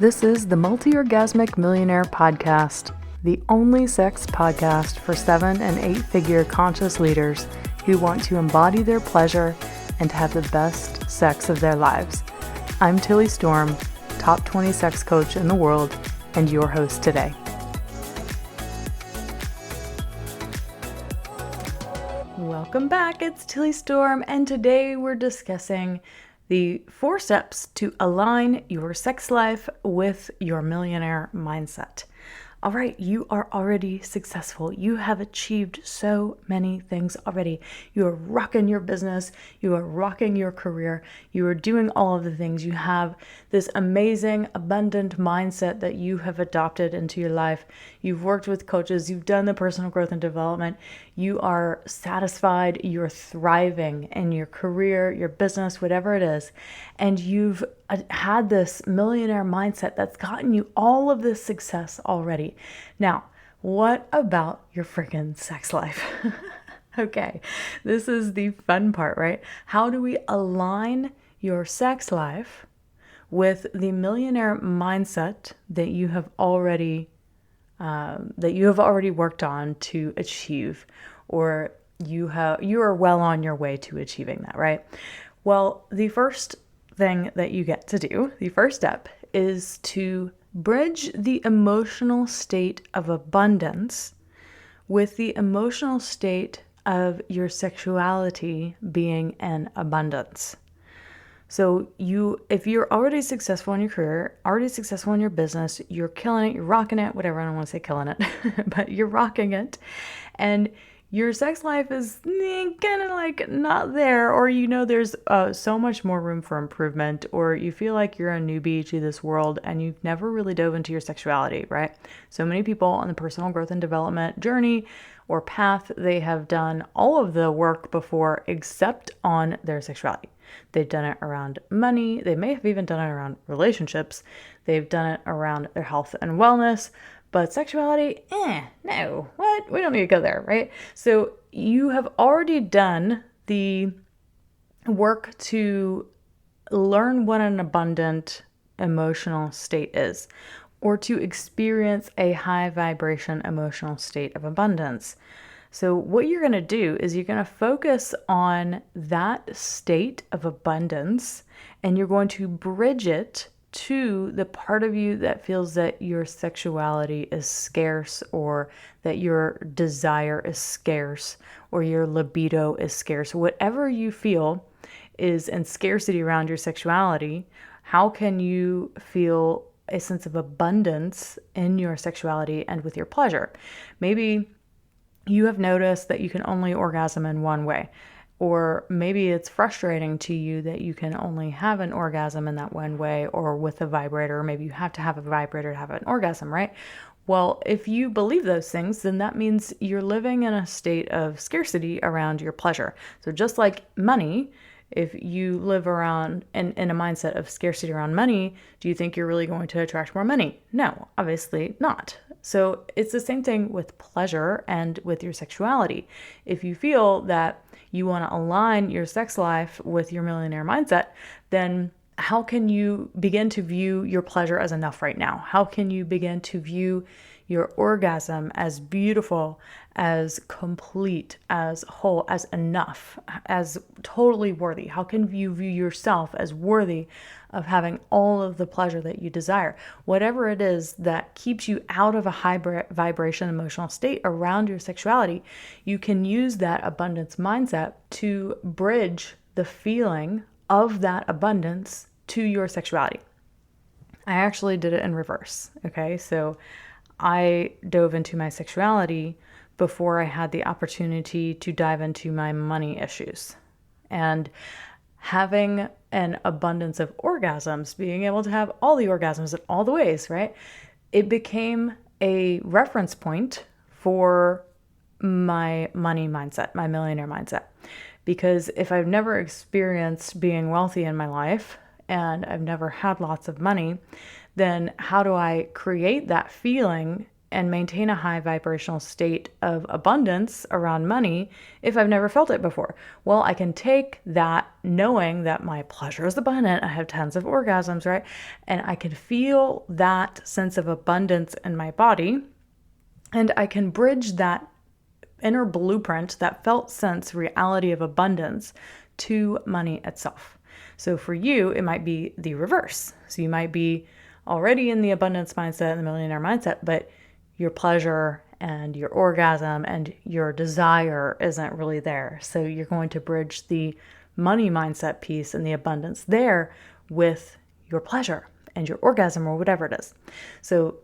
This is the Multiorgasmic Millionaire podcast, the only sex podcast for 7- and 8-figure conscious leaders who want to embody their pleasure and to have the best sex of their lives. I'm Tilly Storm, top 20 sex coach in the world, and your host today. Welcome back, it's Tilly Storm, and today we're discussing the 4 steps to align your sex life with your millionaire mindset. All right, you are already successful. You have achieved so many things already. You are rocking your business. You are rocking your career. You are doing all of the things. You have this amazing, abundant mindset that you have adopted into your life. You've worked with coaches. You've done the personal growth and development. You are satisfied. You're thriving in your career, your business, whatever it is. And you've had this millionaire mindset that's gotten you all of this success already. Now, what about your freaking sex life? Okay, this is the fun part, right? How do we align your sex life with the millionaire mindset that you have already worked on to achieve, or you are well on your way to achieving that, right? Well, the first thing that you get to do, the first step, is to bridge the emotional state of abundance with the emotional state of your sexuality being in abundance. So if you're already successful in your career, already successful in your business, you're killing it, you're rocking it, whatever, I don't want to say killing it, but you're rocking it, and your sex life is kind of like not there, or there's so much more room for improvement, or you feel like you're a newbie to this world and you've never really dove into your sexuality, right? So many people on the personal growth and development journey or path, they have done all of the work before except on their sexuality. They've done it around money. They may have even done it around relationships. They've done it around their health and wellness. But sexuality, no, what? We don't need to go there, right? So you have already done the work to learn what an abundant emotional state is, or to experience a high vibration emotional state of abundance. So what you're going to do is you're going to focus on that state of abundance, and you're going to bridge it to the part of you that feels that your sexuality is scarce, or that your desire is scarce, or your libido is scarce. Whatever you feel is in scarcity around your sexuality, how can you feel a sense of abundance in your sexuality and with your pleasure? Maybe you have noticed that you can only orgasm in one way. Or maybe it's frustrating to you that you can only have an orgasm in that one way, or with a vibrator. Maybe you have to have a vibrator to have an orgasm, right? Well, if you believe those things, then that means you're living in a state of scarcity around your pleasure. So just like money, if you live around in a mindset of scarcity around money, do you think you're really going to attract more money? No, obviously not. So it's the same thing with pleasure and with your sexuality. If you feel that you want to align your sex life with your millionaire mindset, then how can you begin to view your pleasure as enough right now? How can you begin to view your orgasm as beautiful, as complete, as whole, as enough, as totally worthy? How can you view yourself as worthy of having all of the pleasure that you desire? Whatever it is that keeps you out of a high vibration emotional state around your sexuality, you can use that abundance mindset to bridge the feeling of that abundance to your sexuality. I actually did it in reverse. Okay, so I dove into my sexuality before I had the opportunity to dive into my money issues. And having an abundance of orgasms, being able to have all the orgasms in all the ways, right? It became a reference point for my money mindset, my millionaire mindset. Because if I've never experienced being wealthy in my life, and I've never had lots of money, then how do I create that feeling and maintain a high vibrational state of abundance around money if I've never felt it before? Well, I can take that knowing that my pleasure is abundant. I have tons of orgasms, right? And I can feel that sense of abundance in my body. And I can bridge that inner blueprint, that felt sense reality of abundance to money itself. So for you, it might be the reverse. So you might be already in the abundance mindset and the millionaire mindset, but your pleasure and your orgasm and your desire isn't really there. So you're going to bridge the money mindset piece and the abundance there with your pleasure and your orgasm or whatever it is. So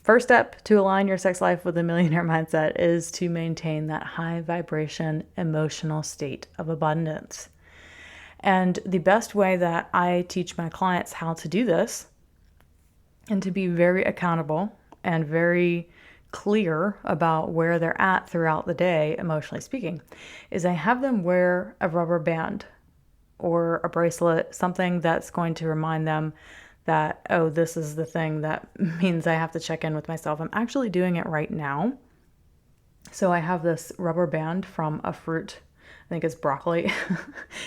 first step to align your sex life with a millionaire mindset is to maintain that high vibration emotional state of abundance. And the best way that I teach my clients how to do this and to be very accountable and very clear about where they're at throughout the day, emotionally speaking, is I have them wear a rubber band or a bracelet, something that's going to remind them that, oh, this is the thing that means I have to check in with myself. I'm actually doing it right now. So I have this rubber band from a fruit, I think it's broccoli.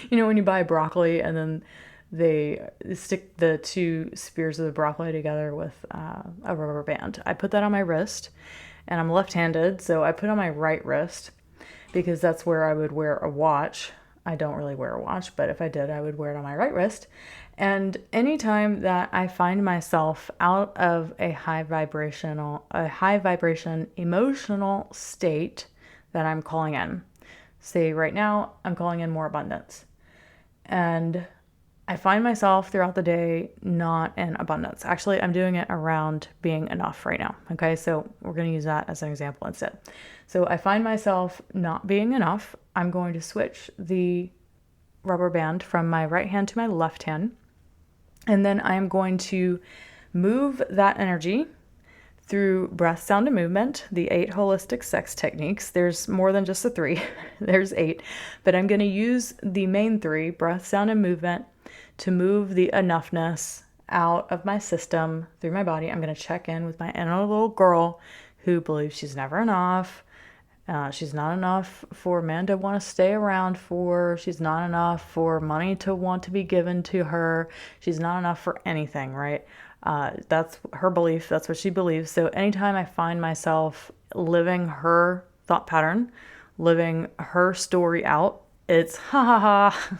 You know, when you buy broccoli and then they stick the two spears of the broccoli together with a rubber band. I put that on my wrist, and I'm left-handed, so I put on my right wrist because that's where I would wear a watch. I don't really wear a watch, but if I did, I would wear it on my right wrist. And anytime that I find myself out of a high vibration emotional state that I'm calling in, say right now, I'm calling in more abundance. And I find myself throughout the day not in abundance. Actually, I'm doing it around being enough right now. Okay, so we're going to use that as an example instead. So I find myself not being enough. I'm going to switch the rubber band from my right hand to my left hand. And then I am going to move that energy through breath, sound, and movement, the 8 holistic sex techniques. There's more than just the 3. There's 8. But I'm going to use the main 3, breath, sound, and movement, to move the enoughness out of my system through my body. I'm going to check in with my inner little girl who believes she's never enough. She's not enough for men to want to stay around for. She's not enough for money to want to be given to her. She's not enough for anything, right? That's her belief. That's what she believes. So anytime I find myself living her thought pattern, living her story out, it's ha ha ha,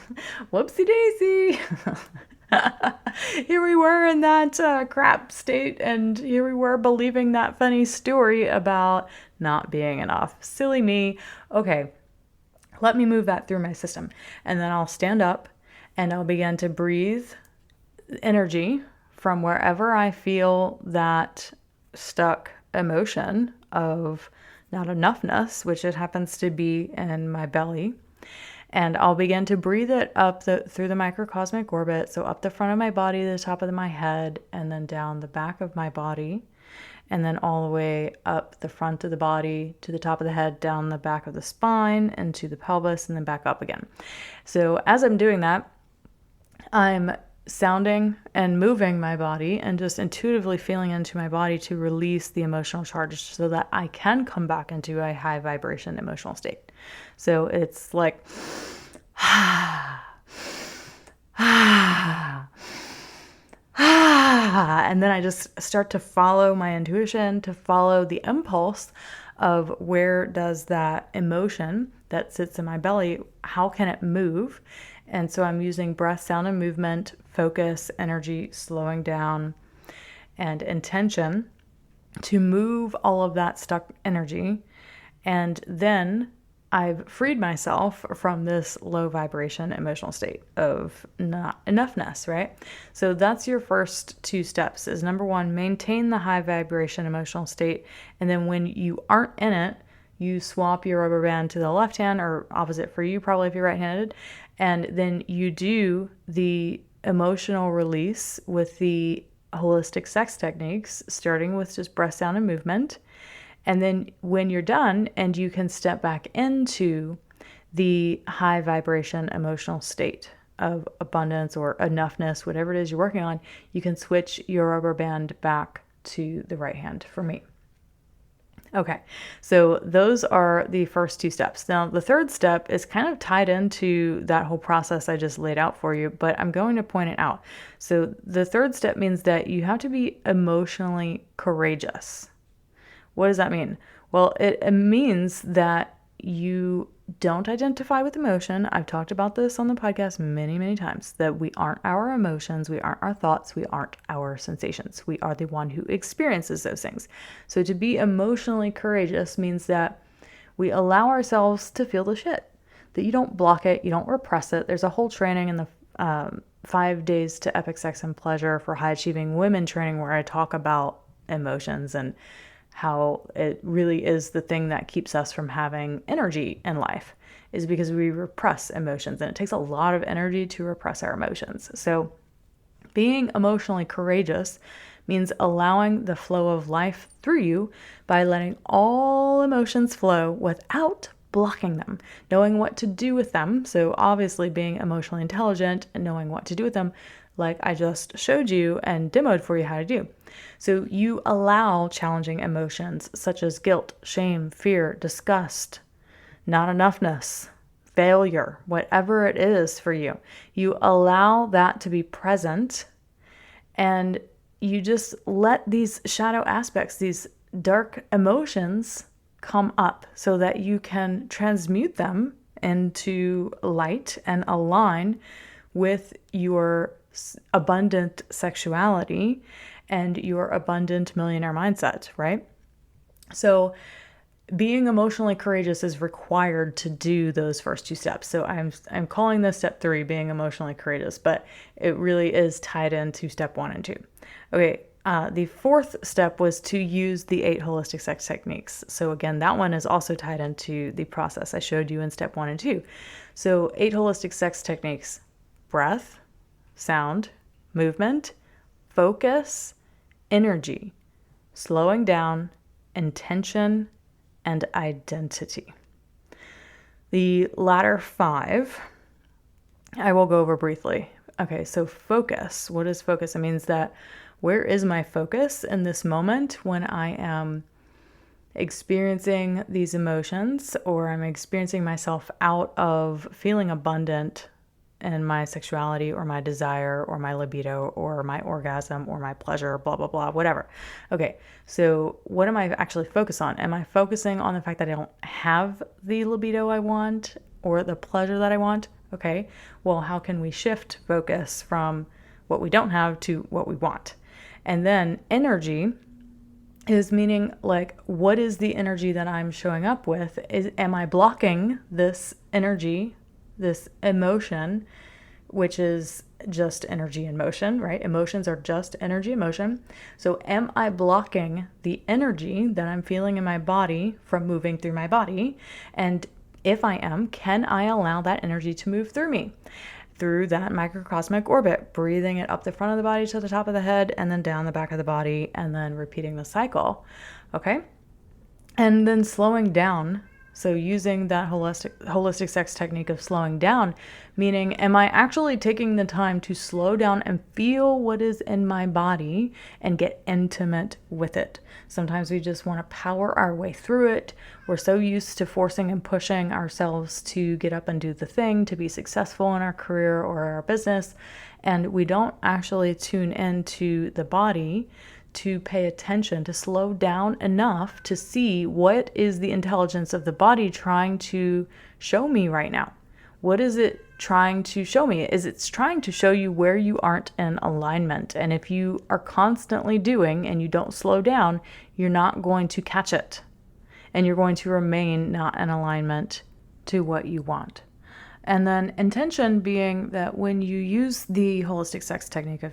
whoopsie daisy. Here we were in that crap state, and here we were believing that funny story about not being enough. Silly me. Okay, let me move that through my system. And then I'll stand up and I'll begin to breathe energy from wherever I feel that stuck emotion of not enoughness, which it happens to be in my belly. And I'll begin to breathe it up through the microcosmic orbit. So up the front of my body, the top of my head, and then down the back of my body. And then all the way up the front of the body to the top of the head, down the back of the spine, into the pelvis, and then back up again. So as I'm doing that, I'm sounding and moving my body and just intuitively feeling into my body to release the emotional charge so that I can come back into a high vibration emotional state. So it's like, and then I just start to follow my intuition, to follow the impulse of where does that emotion that sits in my belly, how can it move? And so I'm using breath, sound, and movement, focus, energy, slowing down, and intention to move all of that stuck energy. And then I've freed myself from this low vibration emotional state of not enoughness, right? So that's your first 2 steps is number 1, maintain the high vibration emotional state. And then when you aren't in it, you swap your rubber band to the left hand, or opposite for you, probably if you're right-handed. And then you do the emotional release with the holistic sex techniques, starting with just breath, sound, and movement. And then when you're done and you can step back into the high vibration emotional state of abundance or enoughness, whatever it is you're working on, you can switch your rubber band back to the right hand for me. Okay, so those are the first two steps. Now, the third step is kind of tied into that whole process I just laid out for you, but I'm going to point it out. So, the third step means that you have to be emotionally courageous. What does that mean? Well, it means that you don't identify with emotion. I've talked about this on the podcast many, many times, that we aren't our emotions, we aren't our thoughts, we aren't our sensations. We are the one who experiences those things. So to be emotionally courageous means that we allow ourselves to feel the shit, that you don't block it, you don't repress it. There's a whole training in the 5 days to epic sex and pleasure for high achieving women training where I talk about emotions and how it really is the thing that keeps us from having energy in life, is because we repress emotions, and it takes a lot of energy to repress our emotions. So being emotionally courageous means allowing the flow of life through you by letting all emotions flow without blocking them, knowing what to do with them. So obviously being emotionally intelligent and knowing what to do with them, like I just showed you and demoed for you how to do. So you allow challenging emotions such as guilt, shame, fear, disgust, not enoughness, failure, whatever it is for you. You allow that to be present, and you just let these shadow aspects, these dark emotions come up so that you can transmute them into light and align with your abundant sexuality and your abundant millionaire mindset, right? So being emotionally courageous is required to do those first two steps. So I'm calling this step 3 being emotionally courageous, but it really is tied into step 1 and 2. Okay, the fourth step was to use the 8 holistic sex techniques. So again, that one is also tied into the process I showed you in step 1 and 2. So 8 holistic sex techniques: breath, sound, movement, focus, energy, slowing down, intention, and identity. The latter 5, I will go over briefly. Okay, so focus. What is focus? It means that where is my focus in this moment when I am experiencing these emotions, or I'm experiencing myself out of feeling abundant in my sexuality or my desire or my libido or my orgasm or my pleasure, blah, blah, blah, whatever. Okay, so what am I actually focused on? Am I focusing on the fact that I don't have the libido I want or the pleasure that I want? Okay, well, how can we shift focus from what we don't have to what we want? And then energy is meaning, like, what is the energy that I'm showing up with? Am I blocking this energy, this emotion, which is just energy in motion, right? Emotions are just energy in motion. So am I blocking the energy that I'm feeling in my body from moving through my body? And if I am, can I allow that energy to move through me, through that microcosmic orbit, breathing it up the front of the body to the top of the head and then down the back of the body, and then repeating the cycle, okay? And then slowing down. So using that holistic sex technique of slowing down, meaning, am I actually taking the time to slow down and feel what is in my body and get intimate with it? Sometimes we just want to power our way through it. We're so used to forcing and pushing ourselves to get up and do the thing, to be successful in our career or our business, and we don't actually tune into the body to pay attention, to slow down enough to see what is the intelligence of the body trying to show me right now. What is it trying to show me? Is it's trying to show you where you aren't in alignment. And if you are constantly doing and you don't slow down, you're not going to catch it. And you're going to remain not in alignment to what you want. And then intention being that when you use the holistic sex technique of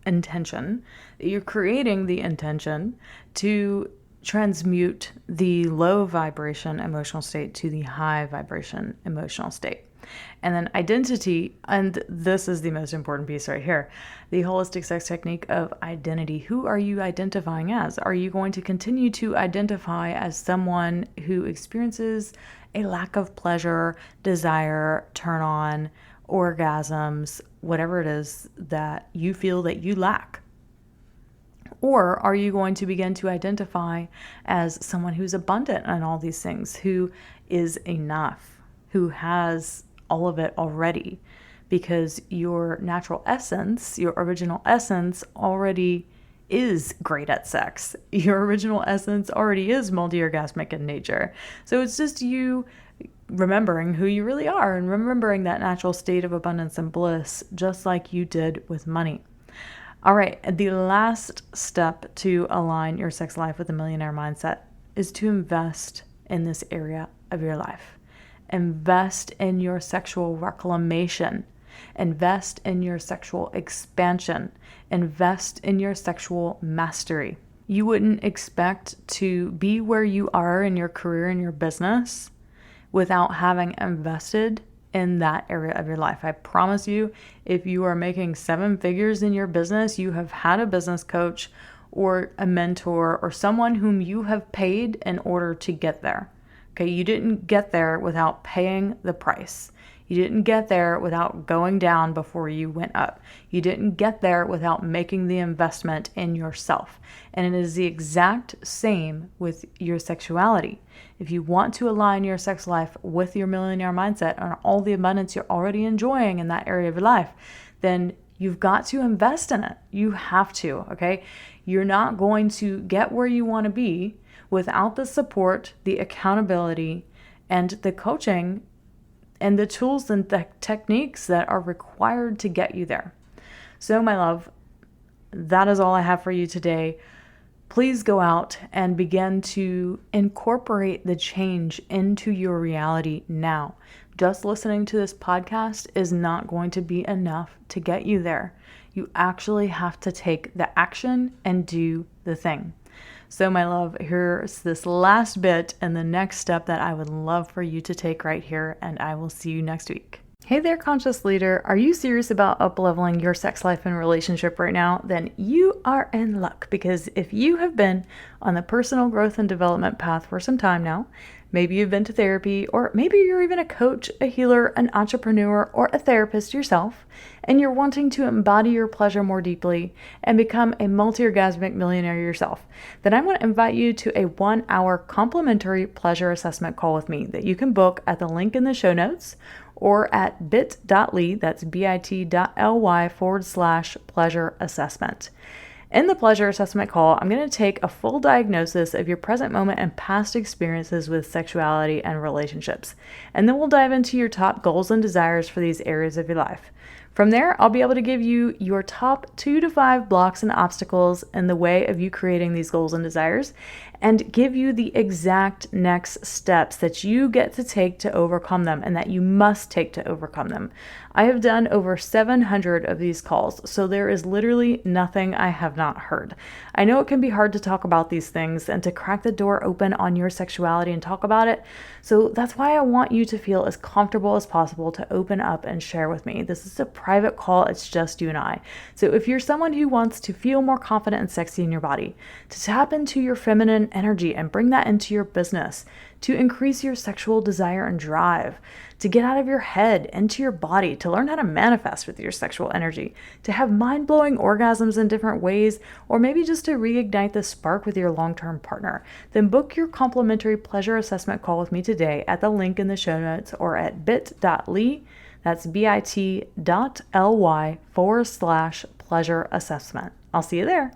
intention, you're creating the intention to transmute the low vibration emotional state to the high vibration emotional state. And then identity, and this is the most important piece right here, the holistic sex technique of identity. Who are you identifying as? Are you going to continue to identify as someone who experiences a lack of pleasure, desire, turn on, orgasms, whatever it is that you feel that you lack? Or are you going to begin to identify as someone who's abundant in all these things, who is enough, who has all of it already? Because your natural essence, your original essence already is great at sex. Your original essence already is multiorgasmic in nature. So it's just you remembering who you really are and remembering that natural state of abundance and bliss, just like you did with money. All right, the last step to align your sex life with a millionaire mindset is to invest in this area of your life. Invest in your sexual reclamation. Invest in your sexual expansion. Invest in your sexual mastery. You wouldn't expect to be where you are in your career and your business without having invested in that area of your life. I promise you, if you are making 7 figures in your business, you have had a business coach or a mentor or someone whom you have paid in order to get there. Okay, you didn't get there without paying the price. You didn't get there without going down before you went up. You didn't get there without making the investment in yourself. And it is the exact same with your sexuality. If you want to align your sex life with your millionaire mindset and all the abundance you're already enjoying in that area of your life, then you've got to invest in it. You have to, okay? You're not going to get where you want to be without the support, the accountability, and the coaching and the tools and the techniques that are required to get you there. So, my love, that is all I have for you today. Please go out and begin to incorporate the change into your reality now. Just listening to this podcast is not going to be enough to get you there. You actually have to take the action and do the thing. So, my love, here's this last bit and the next step that I would love for you to take right here, and I will see you next week. Hey there, conscious leader. Are you serious about up-leveling your sex life and relationship right now? Then you are in luck, because if you have been on the personal growth and development path for some time now, maybe you've been to therapy, or maybe you're even a coach, a healer, an entrepreneur, or a therapist yourself, and you're wanting to embody your pleasure more deeply and become a multi-orgasmic millionaire yourself, then I want to invite you to a 1-hour complimentary pleasure assessment call with me that you can book at the link in the show notes or at bit.ly, that's bit.ly/pleasure assessment. In the pleasure assessment call, I'm going to take a full diagnosis of your present moment and past experiences with sexuality and relationships. And then we'll dive into your top goals and desires for these areas of your life. From there, I'll be able to give you your top 2 to 5 blocks and obstacles in the way of you creating these goals and desires, and give you the exact next steps that you get to take to overcome them and that you must take to overcome them. I have done over 700 of these calls, so there is literally nothing I have not heard. I know it can be hard to talk about these things and to crack the door open on your sexuality and talk about it, so that's why I want you to feel as comfortable as possible to open up and share with me. This is a private call, it's just you and I. So if you're someone who wants to feel more confident and sexy in your body, to tap into your feminine energy and bring that into your business, to increase your sexual desire and drive, to get out of your head into your body, to learn how to manifest with your sexual energy, to have mind-blowing orgasms in different ways, or maybe just to reignite the spark with your long-term partner, then book your complimentary pleasure assessment call with me today at the link in the show notes or at bit.ly, that's bit.ly/pleasure assessment. I'll see you there.